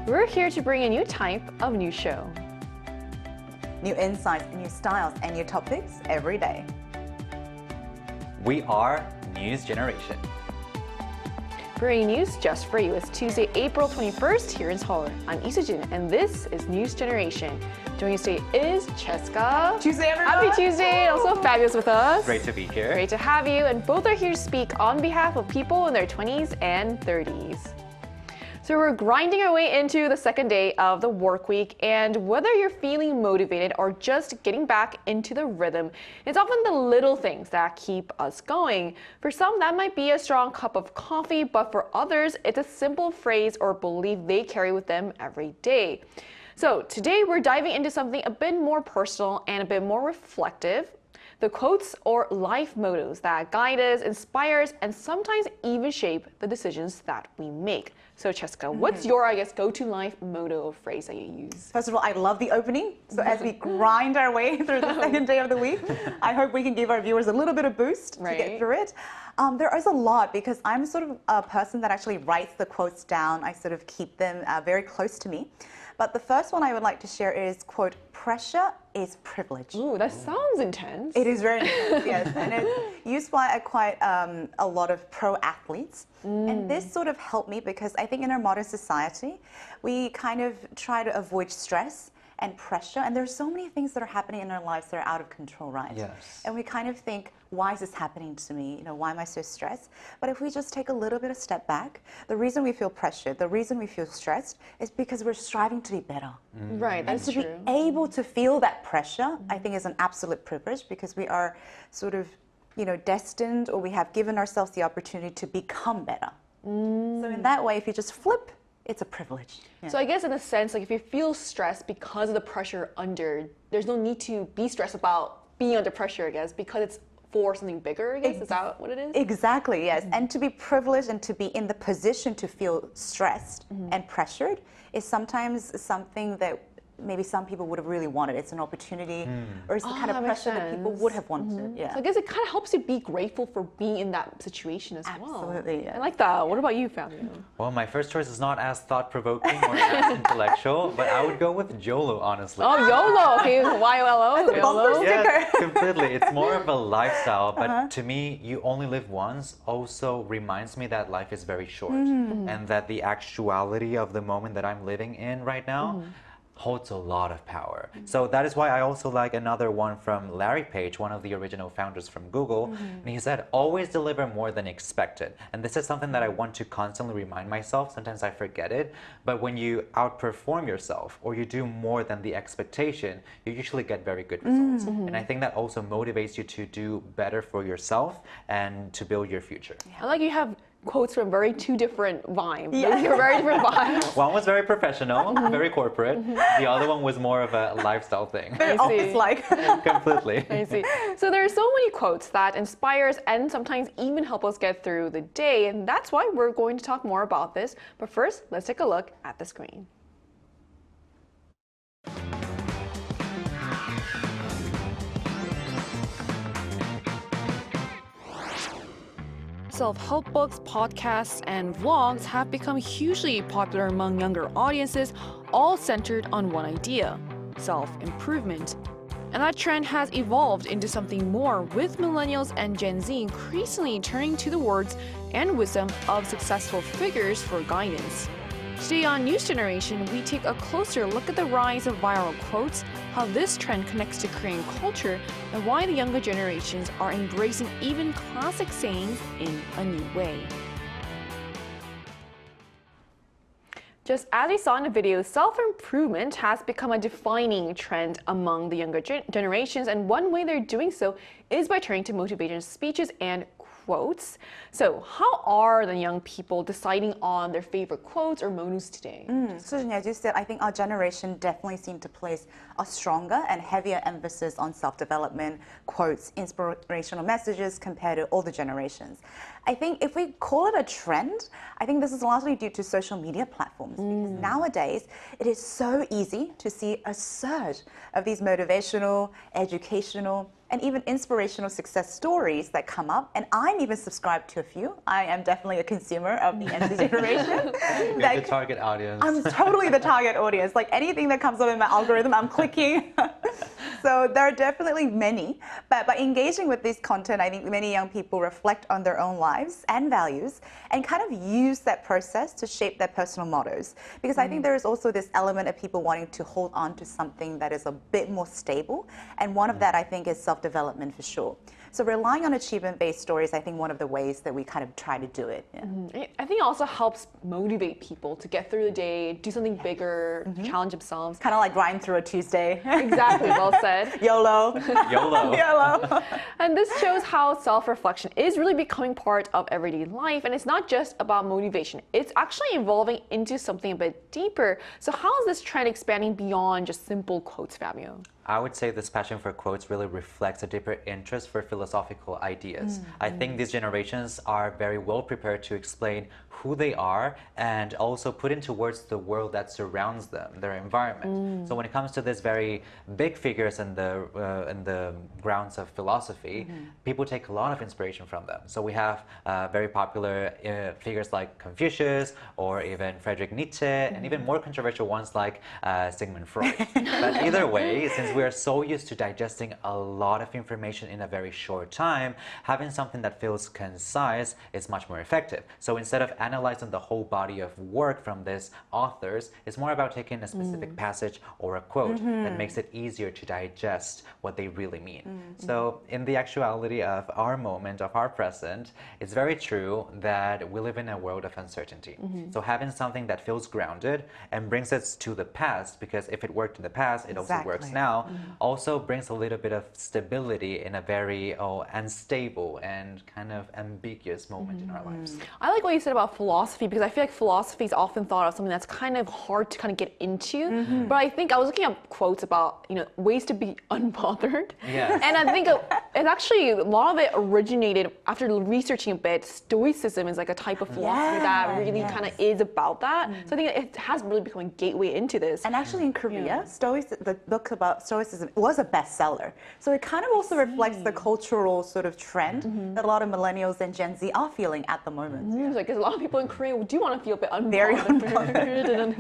We're here to bring a new type of new show. New insights, new styles, and new topics every day. We are News Generation. Bringing news just for you. It's Tuesday, April 21st here in Seoul. I'm Isujin, and this is News Generation. Joining us today is Cheska. Tuesday, everyone. Happy Tuesday. Also fabulous with us. Great to be here. Great to have you. And both are here to speak on behalf of people in their 20s and 30s. So we're grinding our way into the second day of the work week, and whether you're feeling motivated or just getting back into the rhythm, it's often the little things that keep us going. For some, that might be a strong cup of coffee, but for others, it's a simple phrase or belief they carry with them every day. So today we're diving into something a bit more personal and a bit more reflective. The quotes or life mottos that guide us, inspire us, and sometimes even shape the decisions that we make. So Cheska, what's your, go-to life motto or phrase that you use? First of all, I love the opening. So as we grind our way through the second day of the week, I hope we can give our viewers a little bit of boost to get through it. There is a lot because I'm sort of a person that actually writes the quotes down. I sort of keep them very close to me. But the first one I would like to share is, quote, pressure is privilege. Ooh, that sounds intense. It is very intense, yes. And it's used by quite a lot of pro athletes. And this sort of helped me because I think in our modern society, we kind of try to avoid stress and pressure. And there's so many things that are happening in our lives that are out of control, right? Yes. And we kind of think, why is this happening to me? You know, why am I so stressed? But if we just take a little bit of step back, the reason we feel pressured, the reason we feel stressed is because we're striving to be better. Right, that's true. And to be able to feel that pressure, I think is an absolute privilege because we are sort of, you know, destined, or we have given ourselves the opportunity to become better. So in that way, if you just flip, it's a privilege. Yeah. So I guess in a sense, like if you feel stressed because of the pressure under, there's no need to be stressed about being under pressure, I guess, because it's for something bigger, I guess. Is that what it is? Exactly, yes. And to be privileged and to be in the position to feel stressed and pressured is sometimes something that maybe some people would have really wanted. It's an opportunity, or it's the kind of pressure that people would have wanted. Yeah. So I guess it kind of helps you be grateful for being in that situation as well. Absolutely, yeah. I like that. What about you, Fabio? Well, my first choice is not as thought-provoking or as intellectual, but I would go with YOLO, honestly. Oh, YOLO. Okay, YOLO. That's a bumper sticker. Yes, completely. It's more of a lifestyle, but to me, you only live once also reminds me that life is very short and that the actuality of the moment that I'm living in right now holds a lot of power. So that is why I also like another one from Larry Page, one of the original founders from Google. And he said, always deliver more than expected. And this is something that I want to constantly remind myself. Sometimes I forget it. But when you outperform yourself or you do more than the expectation, you usually get very good results. And I think that also motivates you to do better for yourself and to build your future. I like you have quotes from two different vibes. Yeah. Very different vibes. One was very professional, very corporate. The other one was more of a lifestyle thing. It's like Completely. I see. So there are so many quotes that inspire us and sometimes even help us get through the day, and that's why we're going to talk more about this. But first, let's take a look at the screen. Self-help books, podcasts, and vlogs have become hugely popular among younger audiences, all centered on one idea: self-improvement. And that trend has evolved into something more, with millennials and Gen Z increasingly turning to the words and wisdom of successful figures for guidance. Today on News Generation, we take a closer look at the rise of viral quotes, how this trend connects to Korean culture, and why the younger generations are embracing even classic sayings in a new way. Just as we saw in the video, self-improvement has become a defining trend among the younger generations, and one way they're doing so is by turning to motivational speeches and quotes. So how are the young people deciding on their favorite quotes or mottos today? So as you said, I think our generation definitely seemed to place a stronger and heavier emphasis on self-development, quotes, inspirational messages compared to older generations. I think if we call it a trend, I think this is largely due to social media platforms. Because nowadays, it is so easy to see a surge of these motivational, educational, and even inspirational success stories that come up. And I'm even subscribed to a few. I am definitely a consumer of the MZ generation. You're the target audience. I'm totally the target audience. Like anything that comes up in my algorithm, I'm clicking. So there are definitely many. But by engaging with this content, I think many young people reflect on their own lives and values and kind of use that process to shape their personal mottos. Because I think there is also this element of people wanting to hold on to something that is a bit more stable. And one of that, I think, is self-development for sure. So relying on achievement-based stories, I think one of the ways that we kind of try to do it. Yeah. I think it also helps motivate people to get through the day, do something bigger, challenge themselves. Kind of like grind through a Tuesday. Exactly, well said. YOLO. YOLO. YOLO. And this shows how self-reflection is really becoming part of everyday life. And it's not just about motivation. It's actually evolving into something a bit deeper. So how is this trend expanding beyond just simple quotes, Fabio? I would say this passion for quotes really reflects a deeper interest for philosophical ideas. I think these generations are very well prepared to explain who they are and also put into words the world that surrounds them, their environment. So when it comes to these very big figures in the grounds of philosophy, people take a lot of inspiration from them. So we have very popular figures like Confucius or even Friedrich Nietzsche, and even more controversial ones like Sigmund Freud. But either way, since we are so used to digesting a lot of information in a very short time, having something that feels concise is much more effective. So instead of analyzing the whole body of work from these authors, it's more about taking a specific passage or a quote that makes it easier to digest what they really mean. So in the actuality of our moment, of our present, it's very true that we live in a world of uncertainty. So having something that feels grounded and brings us to the past, because if it worked in the past, it also works now, also brings a little bit of stability in a very unstable and kind of ambiguous moment in our lives. I like what you said about philosophy, because I feel like philosophy is often thought of something that's kind of hard to kind of get into. But I think I was looking at quotes about, ways to be unbothered. Yes. And I think it's actually, a lot of it originated after researching a bit. Stoicism is like a type of philosophy that really kind of is about that. So I think it has really become a gateway into this. And actually in Korea, the book about Stoicism was a bestseller. So it kind of also reflects the cultural sort of trend that a lot of millennials and Gen Z are feeling at the moment. Like, 'cause a lot of people in Korea do want to feel a bit unbothered. Very unbothered.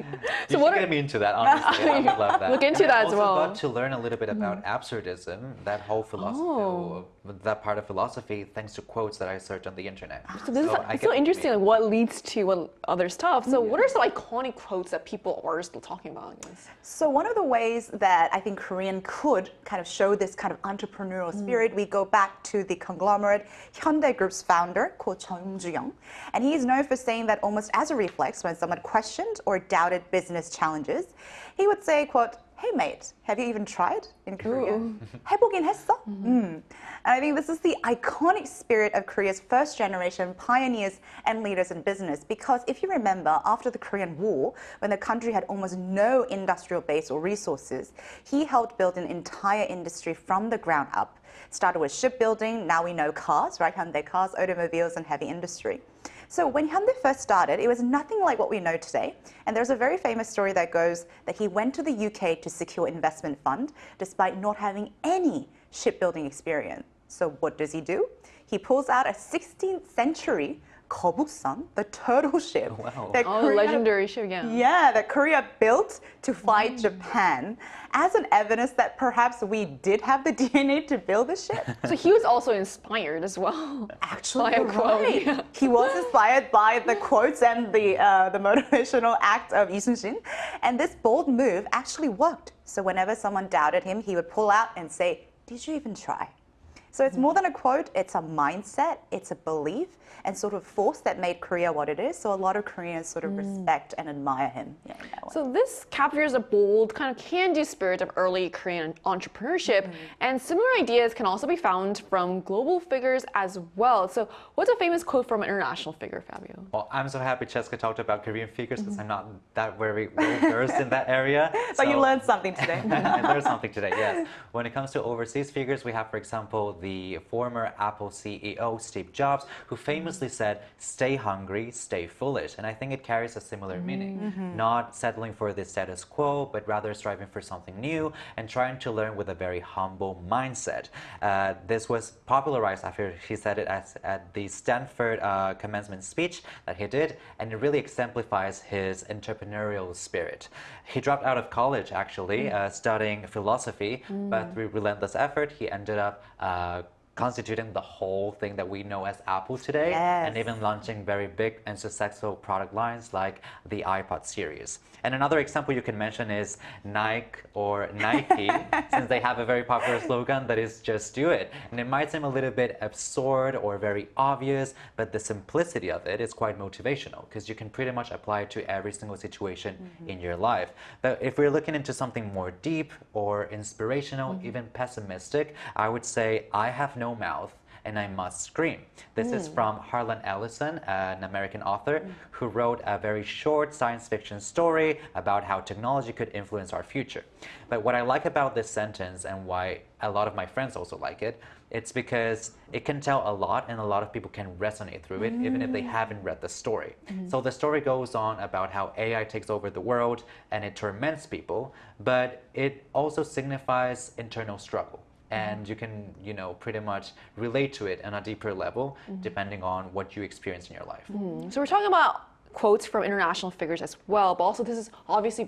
You should get me into that, honestly. I would love that. Look into that as well. I also got to learn a little bit about absurdism, that whole philosophy, that part of philosophy, thanks to quotes that I searched on the internet. So this it's so interesting, like, what leads to what other stuff. So what are some iconic quotes that people are still talking about, I guess? So one of the ways that I think Korean could kind of show this kind of entrepreneurial spirit, we go back to the conglomerate Hyundai Group's founder, Ko Jung-young. And he is known for saying that almost as a reflex, when someone questioned or doubted business challenges, he would say, quote, "Hey mate, have you even tried?" in Korean. 해보긴 했어? And I think this is the iconic spirit of Korea's first generation pioneers and leaders in business, because if you remember, after the Korean War, when the country had almost no industrial base or resources, he helped build an entire industry from the ground up. Started with shipbuilding, now we know cars, right? Hyundai cars, automobiles, and heavy industry. So when Hyundai first started, it was nothing like what we know today. And there's a very famous story that goes that he went to the UK to secure investment fund despite not having any shipbuilding experience. So what does he do? He pulls out a 16th century 거북선, the turtle ship. Wow. That Legendary ship, yeah. Yeah, that Korea built to fight Japan as an evidence that perhaps we did have the DNA to build the ship. So he was also inspired as well. Actually, by a you're quote. right. Yeah. He was inspired by the quotes and the motivational act of Lee Sun-shin. And this bold move actually worked. So whenever someone doubted him, he would pull out and say, "Did you even try?" So it's more than a quote, it's a mindset, it's a belief, and sort of force that made Korea what it is. So a lot of Koreans sort of respect and admire him. Yeah, in that way. So this captures a bold, kind of can-do spirit of early Korean entrepreneurship, and similar ideas can also be found from global figures as well. So what's a famous quote from an international figure, Fabio? Well, I'm so happy Cheska talked about Korean figures because I'm not that very well versed in that area. But you learned something today. I learned something today, yes. When it comes to overseas figures, we have, for example, the former Apple CEO Steve Jobs, who famously said, "Stay hungry, stay foolish." And I think it carries a similar meaning. Not settling for the status quo, but rather striving for something new and trying to learn with a very humble mindset. This was popularized after he said it at the Stanford commencement speech that he did, and it really exemplifies his entrepreneurial spirit. He dropped out of college, actually, studying philosophy, but through relentless effort, he ended up constituting the whole thing that we know as Apple today, and even launching very big and successful product lines like the iPod series. And another example you can mention is Nike or Nike, since they have a very popular slogan that is "just do it." And it might seem a little bit absurd or very obvious, but the simplicity of it is quite motivational because you can pretty much apply it to every single situation in your life. But if we're looking into something more deep or inspirational, even pessimistic, I would say, "I have no mouth and I must scream." This is from Harlan Ellison, an American author who wrote a very short science fiction story about how technology could influence our future. But what I like about this sentence and why a lot of my friends also like it, it's because it can tell a lot and a lot of people can resonate through it even if they haven't read the story. So the story goes on about how AI takes over the world and it torments people, but it also signifies internal struggle. And you can, pretty much relate to it on a deeper level, depending on what you experience in your life. So we're talking about quotes from international figures as well, but also this is obviously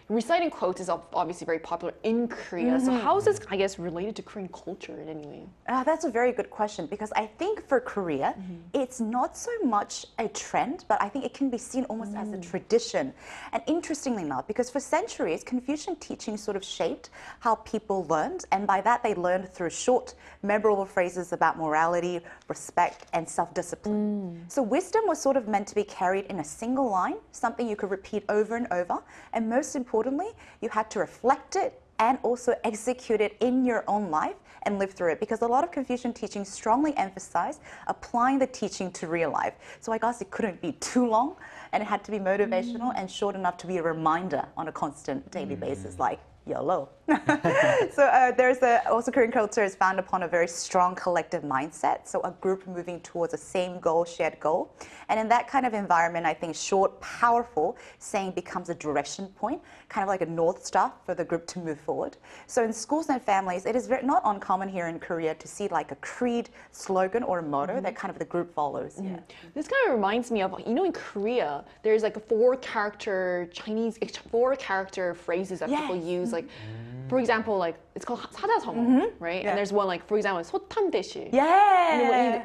reciting quotes is obviously very popular in Korea. So how is this, I guess, related to Korean culture in any way? That's a very good question because I think for Korea, it's not so much a trend, but I think it can be seen almost as a tradition. And interestingly enough, because for centuries, Confucian teaching sort of shaped how people learned, and by that they learned through short, memorable phrases about morality, respect, and self-discipline. So wisdom was sort of meant to be carried in a single line, something you could repeat over and over, and most importantly, you had to reflect it and also execute it in your own life and live through it, because a lot of Confucian teaching strongly emphasized applying the teaching to real life. So I guess it couldn't be too long, and it had to be motivational and short enough to be a reminder on a constant daily basis, like YOLO. So also Korean culture is founded upon a very strong collective mindset. So a group moving towards a same goal, shared goal. And in that kind of environment, I think short, powerful saying becomes a direction point, kind of like a North Star for the group to move forward. So in schools and families, it is not uncommon here in Korea to see like a creed, slogan, or a motto that kind of the group follows. This kind of reminds me of, in Korea, there's like four character phrases that people use. Like, for example, like it's called 사자성어, right? And there's one like, for example, 소탐대실.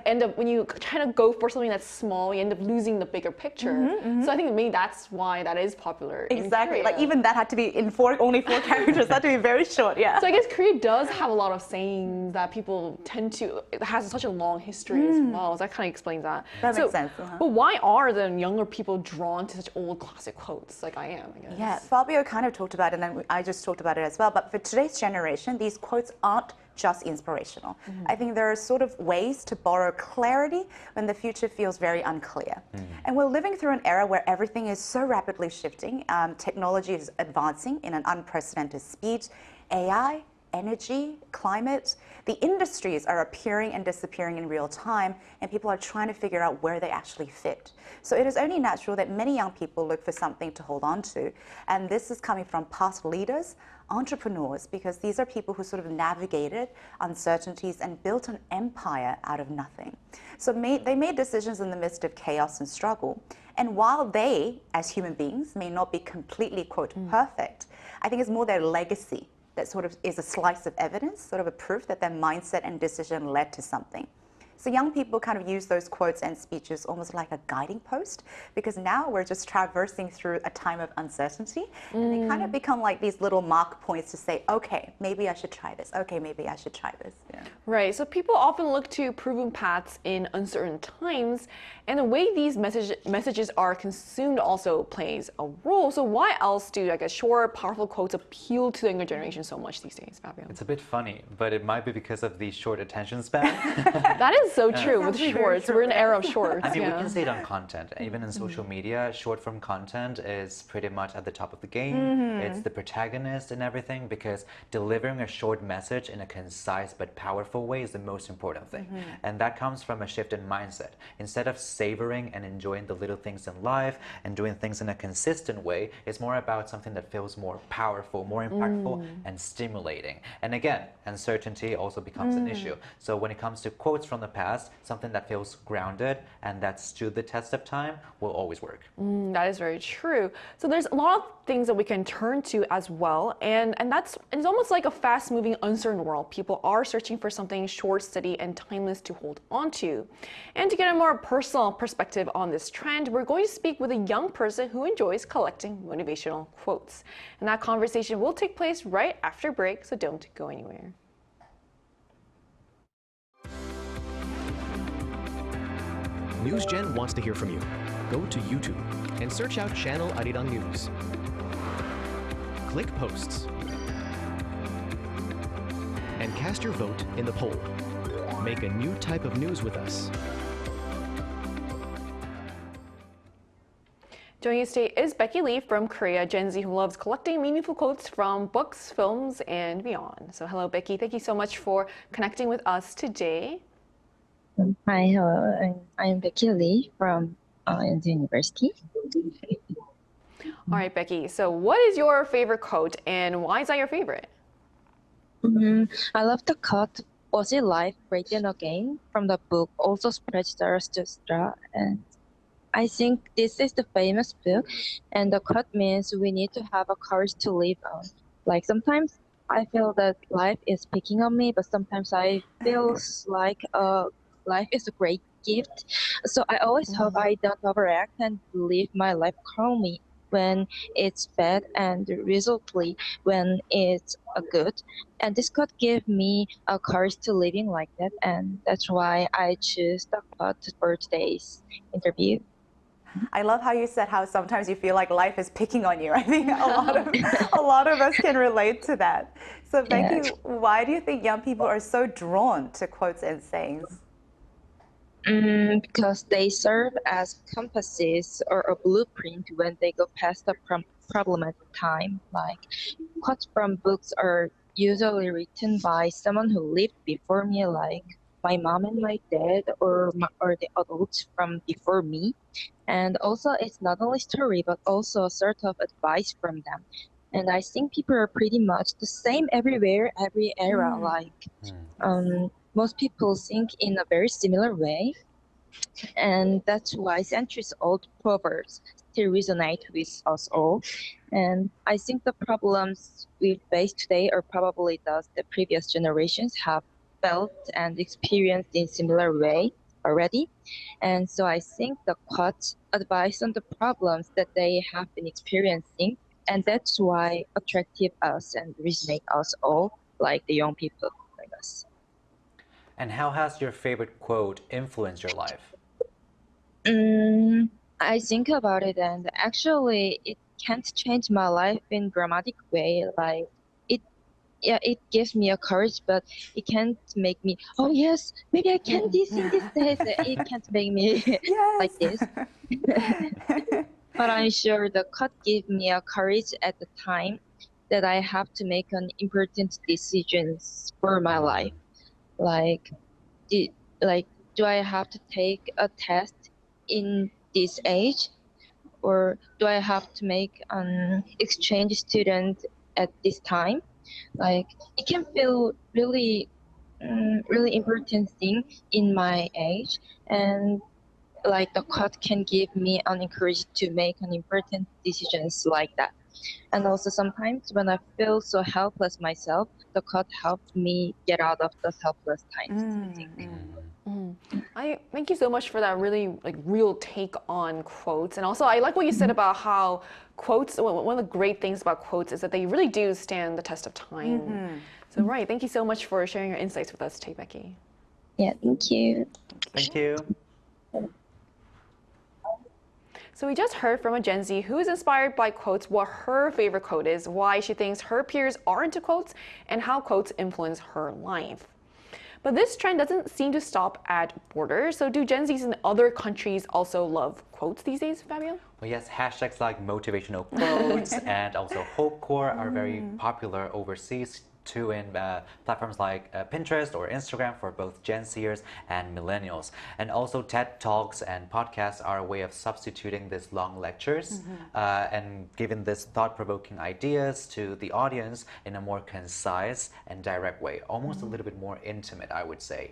And then when you try to go for something that's small, you end up losing the bigger picture. So I think maybe that's why that is popular. Exactly. Like even that had to be in only four characters. That had to be very short. Yeah. So I guess Korea does have a lot of sayings that people tend to. It has such a long history as well. So that kind of explains that. That makes sense. But why are the younger people drawn to such old classic quotes like I am? I guess. Yeah. Fabio kind of talked about it, and then I just talked about it as well. But for today's generation, these quotes aren't just inspirational. I think there are sort of ways to borrow clarity when the future feels very unclear. And we're living through an era where everything is so rapidly shifting. Technology is advancing in an unprecedented speed. AI, energy, climate, the industries are appearing and disappearing in real time, and people are trying to figure out where they actually fit. So it is only natural that many young people look for something to hold on to. And this is coming from past leaders, entrepreneurs, because these are people who sort of navigated uncertainties and built an empire out of nothing. So they made decisions in the midst of chaos and struggle. And while they, as human beings, may not be completely, quote, perfect, I think it's more their legacy that sort of is a slice of evidence, sort of a proof that their mindset and decision led to something. So young people kind of use those quotes and speeches almost like a guiding post, because now we're just traversing through a time of uncertainty, and they kind of become like these little mark points to say, okay, maybe I should try this. Okay, maybe I should try this. Yeah. Right. So people often look to proven paths in uncertain times, and the way these messages are consumed also plays a role. So why else do, I guess, short, powerful quotes appeal to the younger generation so much these days, Fabio? It's a bit funny, but it might be because of the short attention span. That is is so true with actually very shorts. true, We're in an era of yes. shorts. I mean, we yeah. can say it on content. Even in social media, short form content is pretty much at the top of the game. It's the protagonist and everything because delivering a short message in a concise but powerful way is the most important thing. And that comes from a shift in mindset. Instead of savoring and enjoying the little things in life and doing things in a consistent way, it's more about something that feels more powerful, more impactful, and stimulating. And again, uncertainty also becomes an issue. So when it comes to quotes from the past, something that feels grounded and that stood the test of time will always work. That is very true. So there's a lot of things that we can turn to as well, and it's almost like a fast-moving, uncertain world. People are searching for something short, steady, and timeless to hold on to. And to get a more personal perspective on this trend, we're going to speak with a young person who enjoys collecting motivational quotes. And that conversation will take place right after break, so don't go anywhere. NewsGen wants to hear from you. Go to YouTube and search out Channel Arirang News. Click Posts and cast your vote in the poll. Make a new type of news with us. Joining us today is Becky Lee from Korea, Gen Z who loves collecting meaningful quotes from books, films, and beyond. So hello, Becky. Thank you so much for connecting with us today. Hi, hello. I'm Becky Lee from MZ University. All right, Becky. So what is your favorite quote and why is that your favorite? I love the quote, "Was it life great again?" from the book Also Spread Zarathustra. And I think this is the famous book. And the quote means we need to have a courage to live on. Like sometimes I feel that life is picking on me, but sometimes I feel like life is a great gift. So I always hope I don't overact and live my life calmly when it's bad and resolutely when it's good. And this could give me a courage to living like that. And that's why I choose the quote for today's interview. I love how you said how sometimes you feel like life is picking on you. I think a lot of us can relate to that. So Becky, why do you think young people are so drawn to quotes and sayings? Because they serve as compasses or a blueprint when they go past the problem at the time. Like quotes from books are usually written by someone who lived before me, like my mom and my dad, or the adults from before me. And also, it's not only story, but also a sort of advice from them. And I think people are pretty much the same everywhere, every era. Like most people think in a very similar way. And that's why centuries-old proverbs still resonate with us all. And I think the problems we face today are probably those the previous generations have felt and experienced in similar way already. And so I think the quotes advise on the problems that they have been experiencing, and that's why attractive us and resonate us all, like the young people like us. And how has your favorite quote influenced your life? I think about it, and actually, it can't change my life in dramatic way. Like it gives me a courage, but it can't make me, oh yes, maybe I can this in this day. It can't make me like this. But I'm sure the quote gave me a courage at the time that I have to make an important decisions for my life. Like, do I have to take a test in this age, or do I have to make an exchange student at this time? Like it can feel really important thing in my age, and like the quote can give me an encouragement to make an important decisions like that. And also sometimes when I feel so helpless myself, the quote helped me get out of the helpless times. I think. I thank you so much for that really real take on quotes. And also I like what you said about how quotes, one of the great things about quotes is that they really do stand the test of time. So right, thank you so much for sharing your insights with us today, Becky. Yeah, thank you. Thank you. So we just heard from a Gen Z who is inspired by quotes, what her favorite quote is, why she thinks her peers are into quotes, and how quotes influence her life. But this trend doesn't seem to stop at borders. So do Gen Zs in other countries also love quotes these days, Fabio? Well, yes, hashtags like motivational quotes and also hopecore are very popular overseas too in platforms like Pinterest or Instagram for both Gen Zers and millennials. And also TED Talks and podcasts are a way of substituting these long lectures and giving this thought-provoking ideas to the audience in a more concise and direct way, almost a little bit more intimate, I would say.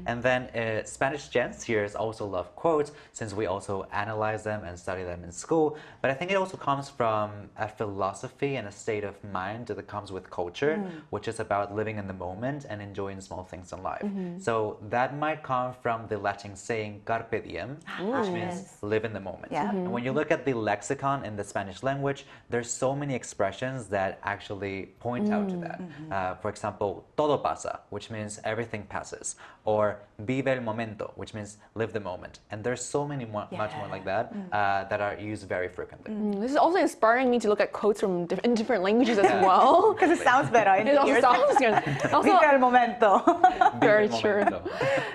And then Spanish Gen Zers also love quotes since we also analyze them and study them in school. But I think it also comes from a philosophy and a state of mind that comes with culture, which is about living in the moment and enjoying small things in life. So that might come from the Latin saying carpe diem, which means live in the moment. And when you look at the lexicon in the Spanish language, there's so many expressions that actually point out to that. For example, todo pasa, which means everything passes, or vive el momento, which means live the moment. And there's so many much more like that that are used very frequently. This is also inspiring me to look at quotes from in different languages as well. Because it sounds better in the ears. Also, Vive el momento. very true.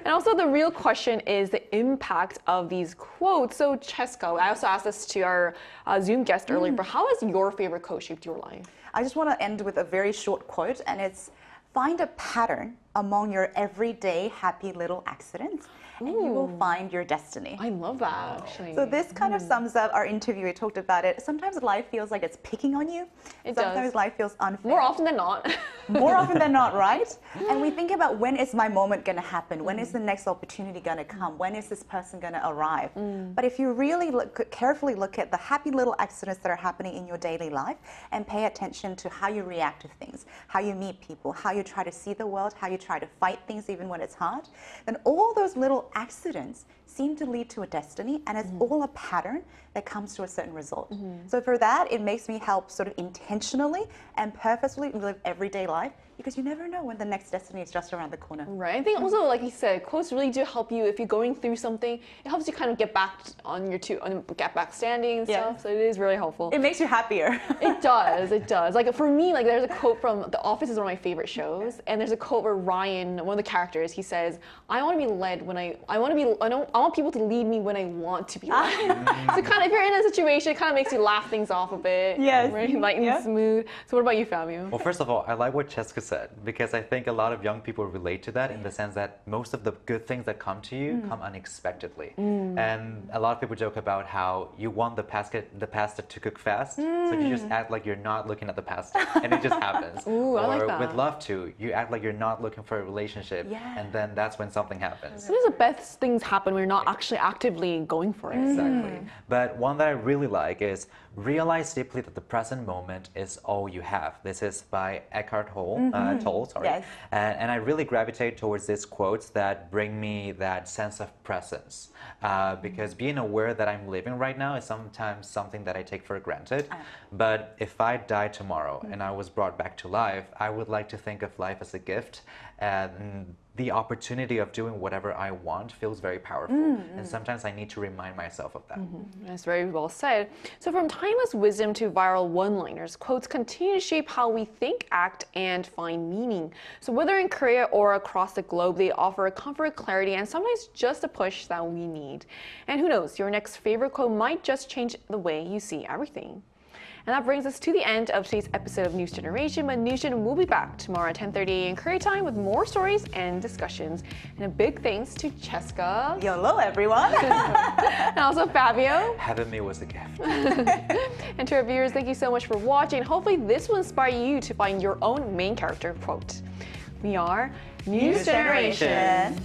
And also the real question is the impact of these quotes. So Cheska, I also asked this to our Zoom guest earlier, but how has your favorite quote shaped your life? I just want to end with a very short quote, and it's find a pattern among your everyday happy little accidents, and you will find your destiny. I love that, actually. So this kind of sums up our interview. We talked about it. Sometimes life feels like it's picking on you. Sometimes life feels unfair. More often than not. More often than not, right? And we think about when is my moment going to happen? When is the next opportunity going to come? When is this person going to arrive? But if you really carefully look at the happy little accidents that are happening in your daily life and pay attention to how you react to things, how you meet people, how you try to see the world, how you try to fight things even when it's hard, then all those little accidents seem to lead to a destiny, and it's all a pattern that comes to a certain result. So for that, it makes me help sort of intentionally and purposefully live everyday life, because you never know when the next destiny is just around the corner. Right. I think also, like you said, quotes really do help you if you're going through something. It helps you kind of get back on your get back standing and stuff. So it is really helpful. It makes you happier. It does. It does. Like for me, like there's a quote from The Office is one of my favorite shows, and there's a quote where Ryan, one of the characters, he says, "I want to be led when I want people to lead me when I want to be led." So kind of if you're in a situation, it kind of makes you laugh things off a bit. Yes. Very light and smooth. So what about you, Fabio? Well, first of all, I like what Cheska said, because I think a lot of young people relate to that in the sense that most of the good things that come to you come unexpectedly. And a lot of people joke about how you want the pasta to cook fast, so you just act like you're not looking at the pasta and it just happens. Ooh, I like that. With love too, you act like you're not looking for a relationship, and then that's when something happens. Sometimes the best things happen when you're not actually actively going for it. Exactly. But one that I really like is realize deeply that the present moment is all you have. This is by Eckhart Tolle, sorry. Yes. And I really gravitate towards these quotes that bring me that sense of presence. Because being aware that I'm living right now is sometimes something that I take for granted. But if I die tomorrow and I was brought back to life, I would like to think of life as a gift, and the opportunity of doing whatever I want feels very powerful. And sometimes I need to remind myself of that. That's very well said. So from timeless wisdom to viral one-liners, quotes continue to shape how we think, act, and find meaning. So whether in Korea or across the globe, they offer a comfort, clarity, and sometimes just a push that we need. And who knows, your next favorite quote might just change the way you see everything. And that brings us to the end of today's episode of News Generation. But News Gen will be back tomorrow at 10:30 in Korea time with more stories and discussions. And a big thanks to Cheska. YOLO, everyone. And also Fabio. Having me was a gift. And to our viewers, thank you so much for watching. Hopefully this will inspire you to find your own main character quote. We are News Generation.